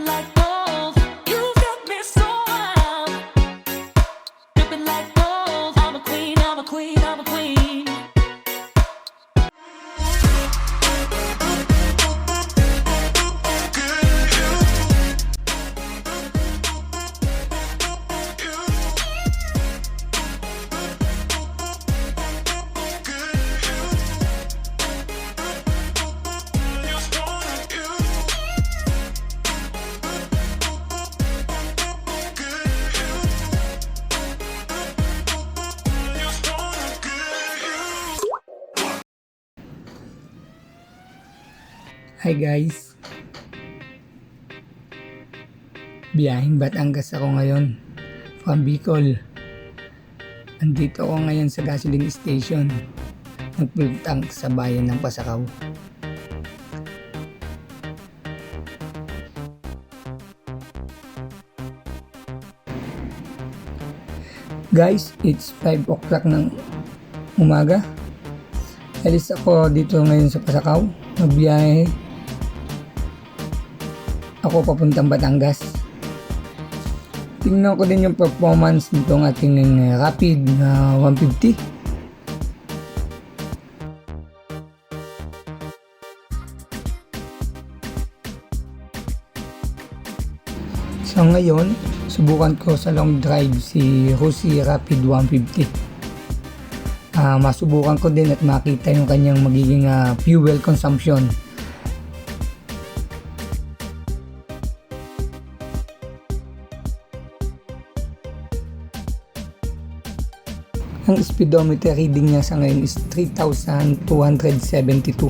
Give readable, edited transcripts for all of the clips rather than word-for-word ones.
like gold. You got me so wild. Dripping like gold. I'm a queen, I'm a queen, I'm a queen. Hi guys, biyaheng Batangas ako ngayon from Bicol. Andito ako ngayon sa gasoline station, nag-full tank sa bayan ng Pasakaw. Guys, it's 5 o'clock ng umaga. Alis ako dito ngayon sa Pasakaw, magbiyahe ako papuntang Batangas. Tingnan ko din yung performance nitong ating Rapid na 150. So ngayon, subukan ko sa long drive si RUSI Rapid 150. Masubukan ko din at makita yung kanyang magiging fuel consumption. Ang speedometer reading niya sa ngayon is 3,272.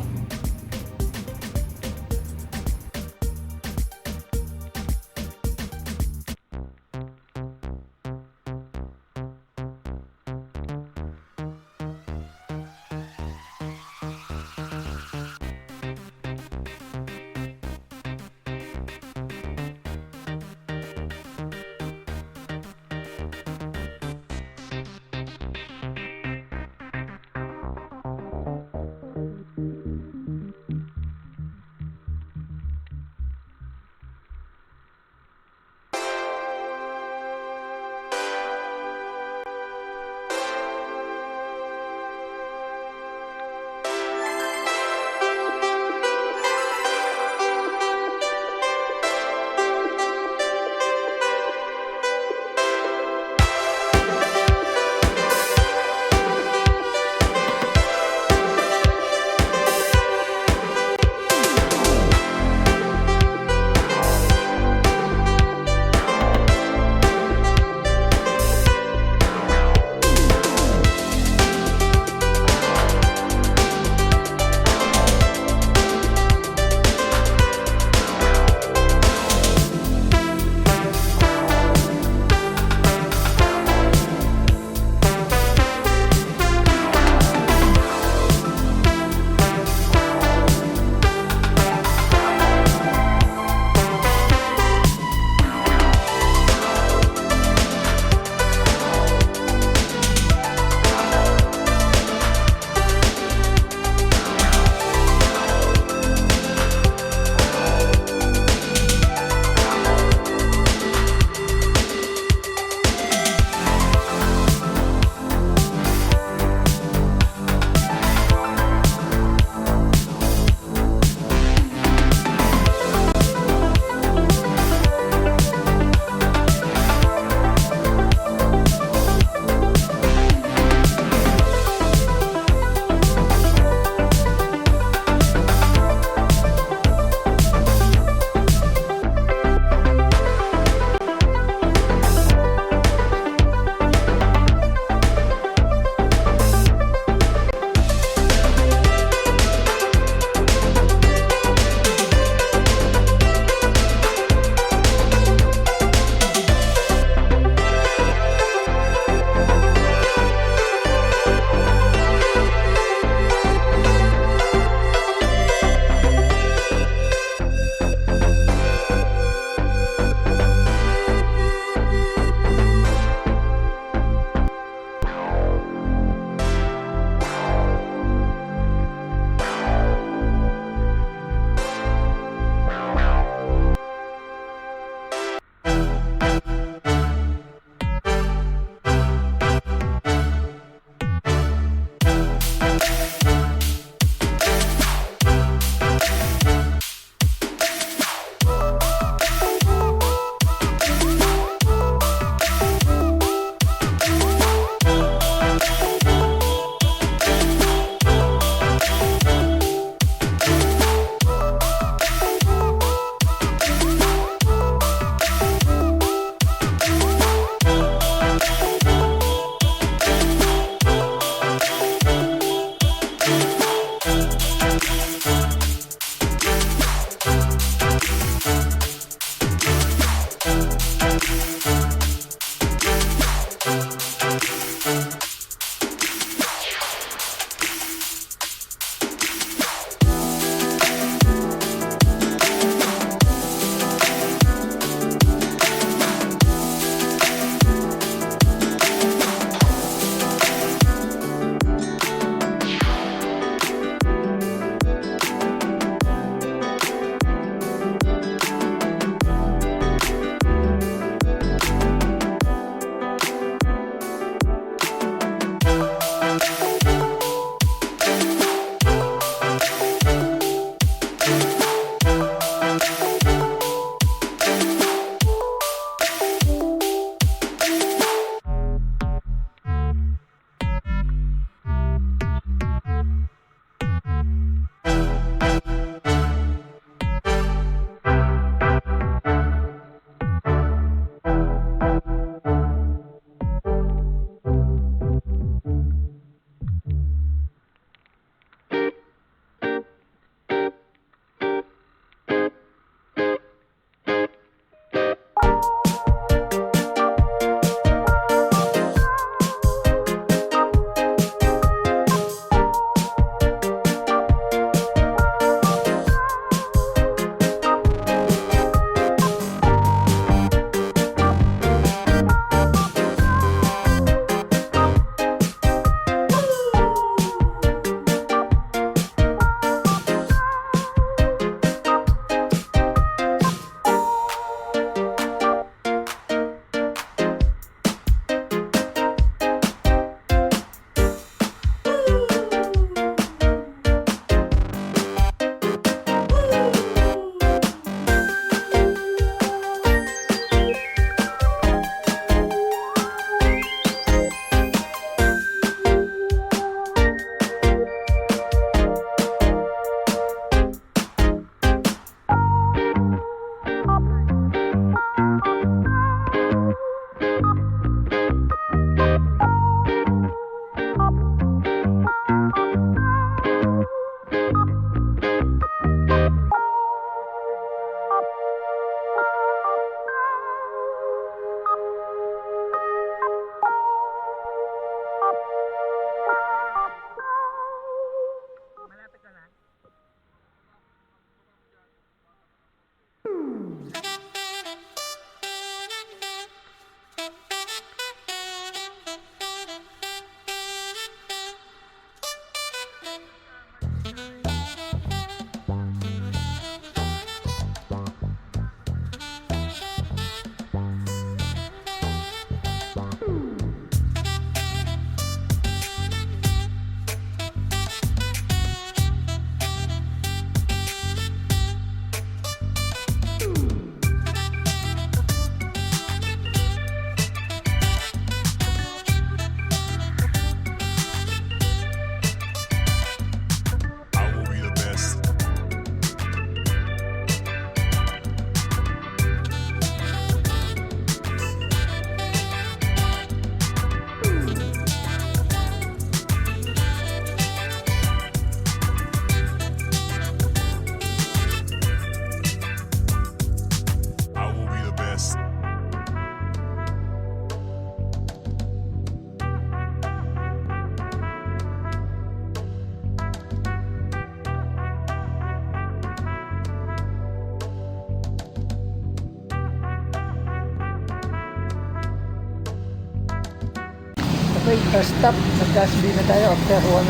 Okay, first stop, nag-gasly na tayo after 100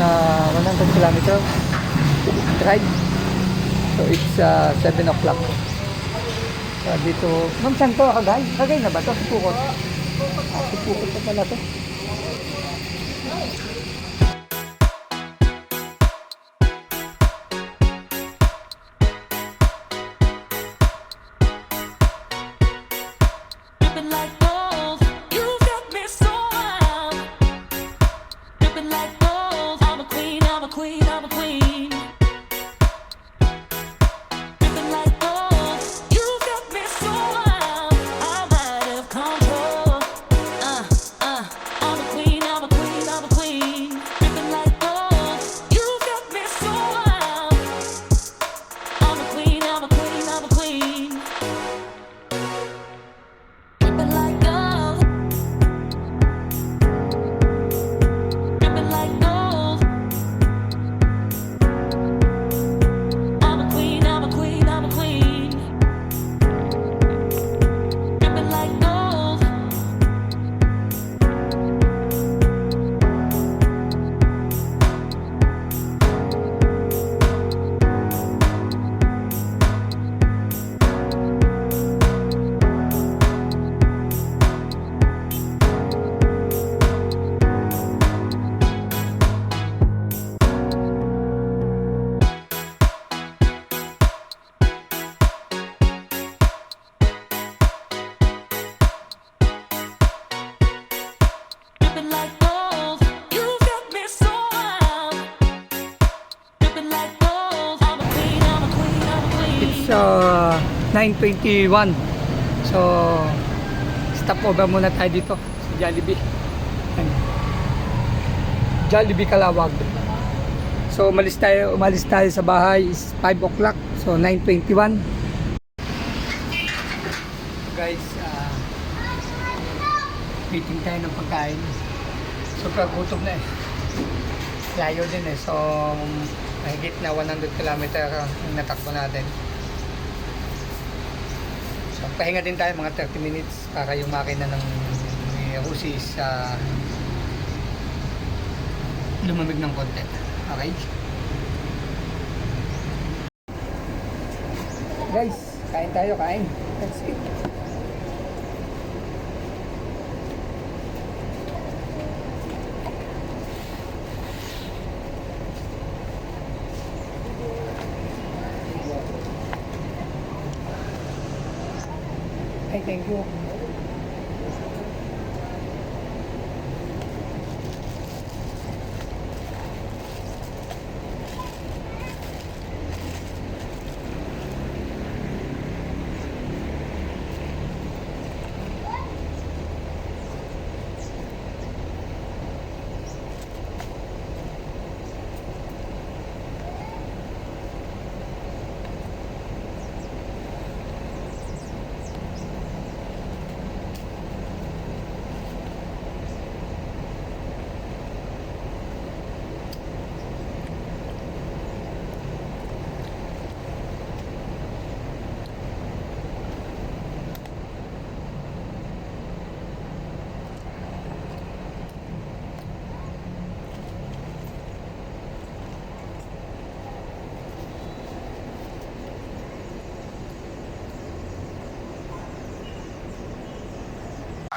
km drive. So it's 7 o'clock. So dito, ma'am, saan to? Kagay? Kagay na ba to? Supukot? Supukot pa pala to. Dripping like gold, you got me so wild. Dripping like gold, I'm a queen, I'm a queen, I'm a queen. Dripping like gold, you got me so wild. I'm out of control. I'm a queen, I'm a queen, I'm a queen. Dripping like gold, you got me so wild. I'm a queen, I'm a queen, I'm a queen. Dripping like gold. Dripping like gold. I'm a queen, I'm a queen, I'm a queen. Dripping like gold. Dripping like gold, you got me so wild. Dripping like gold, I'm a queen, I'm a queen, I'm a queen. It's 9:21. So stop over muna tayo dito sa Jollibee. Ayan. Jollibee Kalawag. So umalis tayo sa bahay is 5 o'clock. So 9:21. Guys, meeting tayo ng pagkain. Sobrang gutom na eh. Layo din eh. So mahigit na 100 km ang natakbo natin. So pahinga din tayo mga 30 minutes para yung makina ng RUSI is lumamig ng konti. Okay? Guys, kain tayo, kain. Let's eat. Ay, thank you.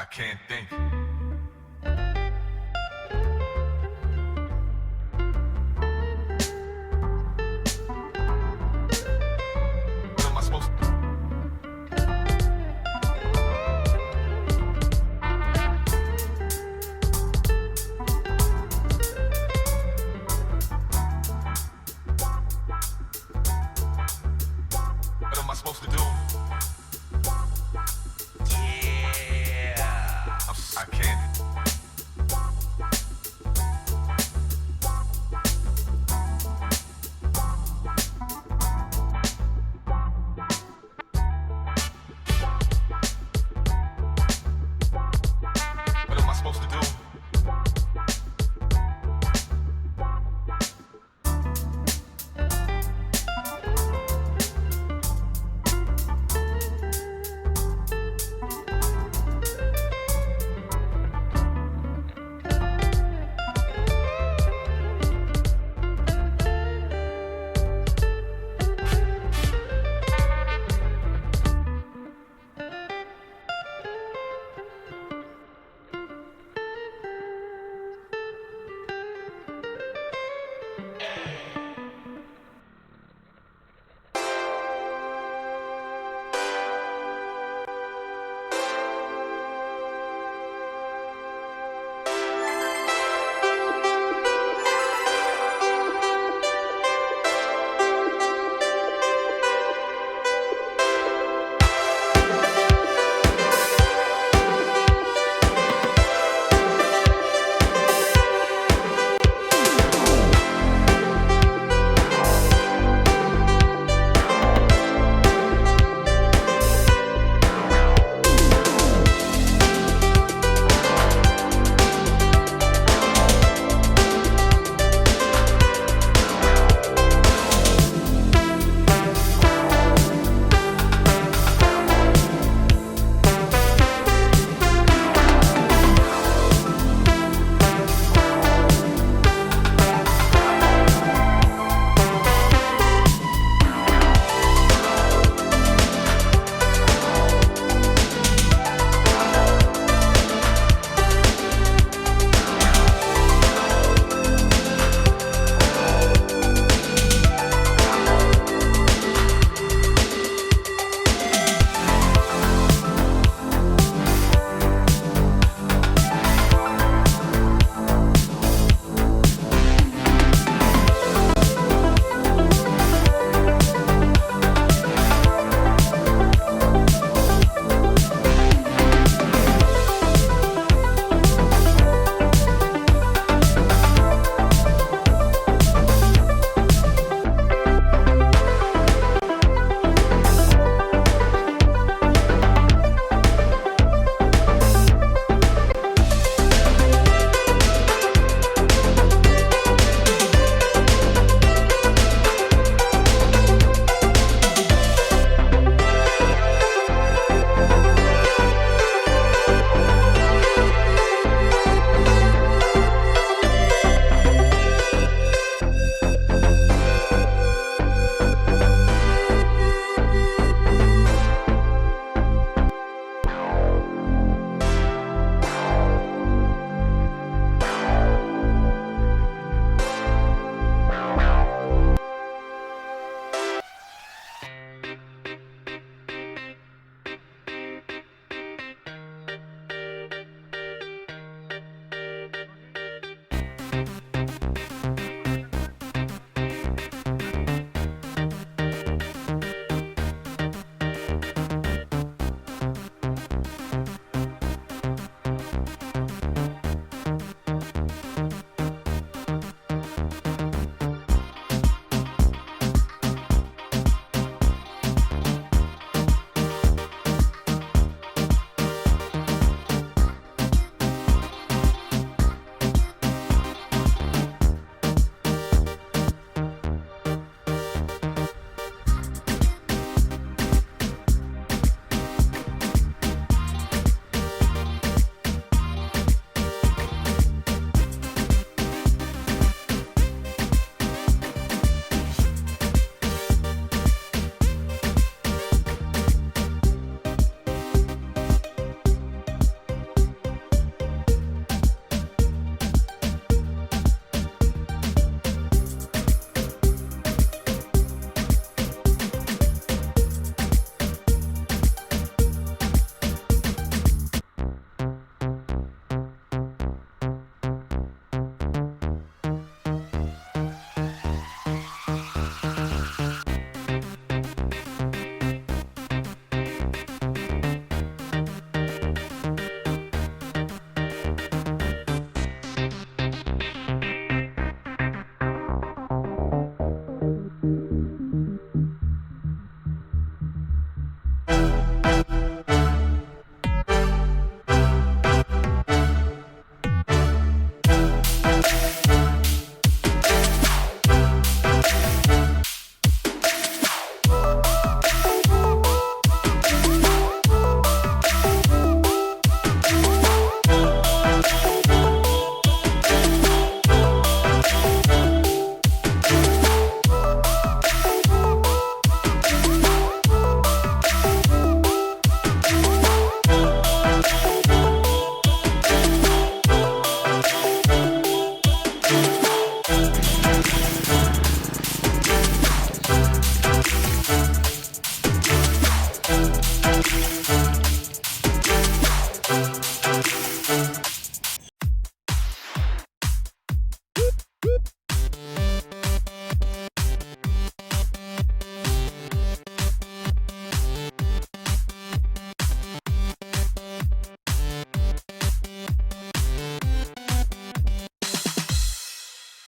I can't think. What am I supposed to do? What am I supposed to do? I can't.